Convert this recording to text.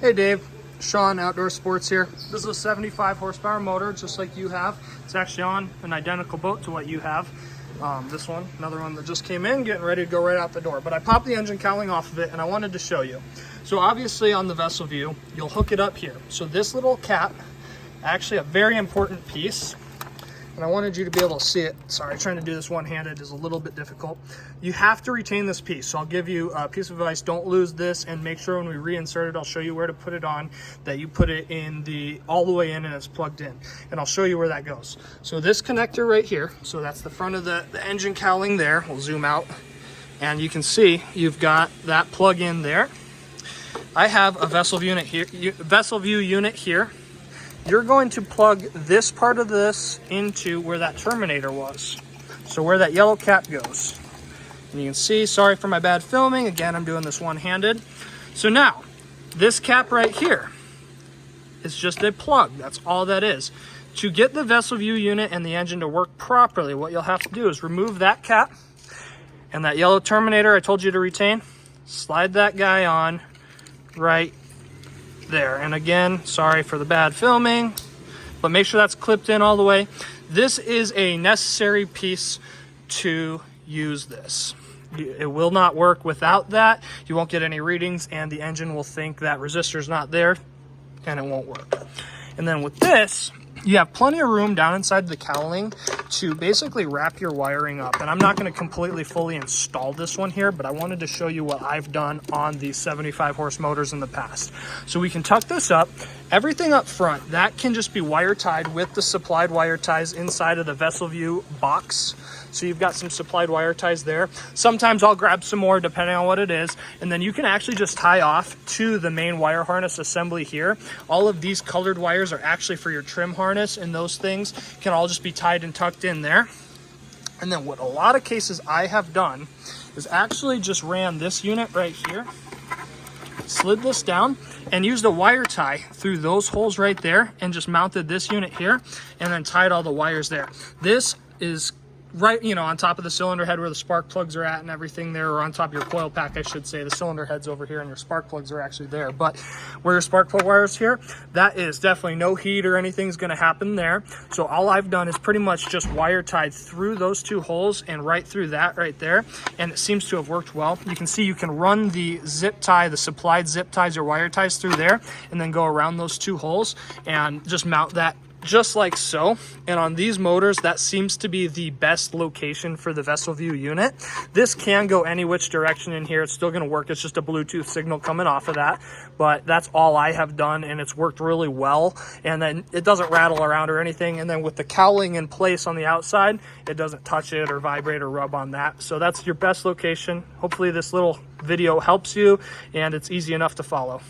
Hey Dave, Sean, Outdoor Sports here. This is a 75 horsepower motor, just like you have. It's actually on an identical boat to what you have. This one, another one that just came in, getting ready to go right out the door. But I popped the engine cowling off of it and I wanted to show you. So obviously on the vessel view, you'll hook it up here. So this little cap, actually a very important piece, and I wanted you to be able to see it. Sorry, trying to do this one-handed is a little bit difficult. You have to retain this piece. So I'll give you a piece of advice. Don't lose this, and make sure when we reinsert it, I'll show you where to put it on, that you put it in all the way in and it's plugged in. And I'll show you where that goes. So this connector right here, so that's the front of the engine cowling there. We'll zoom out and you can see you've got that plug in there. I have a vessel view unit here. You're going to plug this part of this into where that terminator was. So where that yellow cap goes. And you can see, sorry for my bad filming. Again, I'm doing this one-handed. So now, this cap right here is just a plug. That's all that is. To get the vessel view unit and the engine to work properly, what you'll have to do is remove that cap and that yellow terminator I told you to retain. Slide that guy on right there. And again, sorry for the bad filming, but make sure that's clipped in all the way. This is a necessary piece to use this. It will not work without that. You won't get any readings and the engine will think that resistor's not there and it won't work. And then with this, you have plenty of room down inside the cowling to basically wrap your wiring up. And I'm not going to completely fully install this one here, but I wanted to show you what I've done on these 75 horse motors in the past. So we can tuck this up. Everything up front, that can just be wire tied with the supplied wire ties inside of the vessel view box. So you've got some supplied wire ties there. Sometimes I'll grab some more depending on what it is. And then you can actually just tie off to the main wire harness assembly here. All of these colored wires are actually for your trim harness, and those things can all just be tied and tucked in there. And then what a lot of cases I have done is actually just ran this unit right here, slid this down, and used a wire tie through those holes right there and just mounted this unit here and then tied all the wires there. This is right, on top of the cylinder head where the spark plugs are at and everything there, or on top of your coil pack, I should say. The cylinder head's over here and your spark plugs are actually there. But where your spark plug wire is here, that is definitely no heat or anything's going to happen there. So all I've done is pretty much just wire tied through those two holes and right through that right there. And it seems to have worked well. You can see you can run the zip tie, the supplied zip ties or wire ties through there, and then go around those two holes and just mount that just like so. And on these motors, that seems to be the best location for the vessel view unit. This can go any which direction in here. It's still going to work. It's just a Bluetooth signal coming off of that, but that's all I have done, and it's worked really well. And then it doesn't rattle around or anything. And then with the cowling in place on the outside, it doesn't touch it or vibrate or rub on that. So that's your best location. Hopefully this little video helps you and it's easy enough to follow.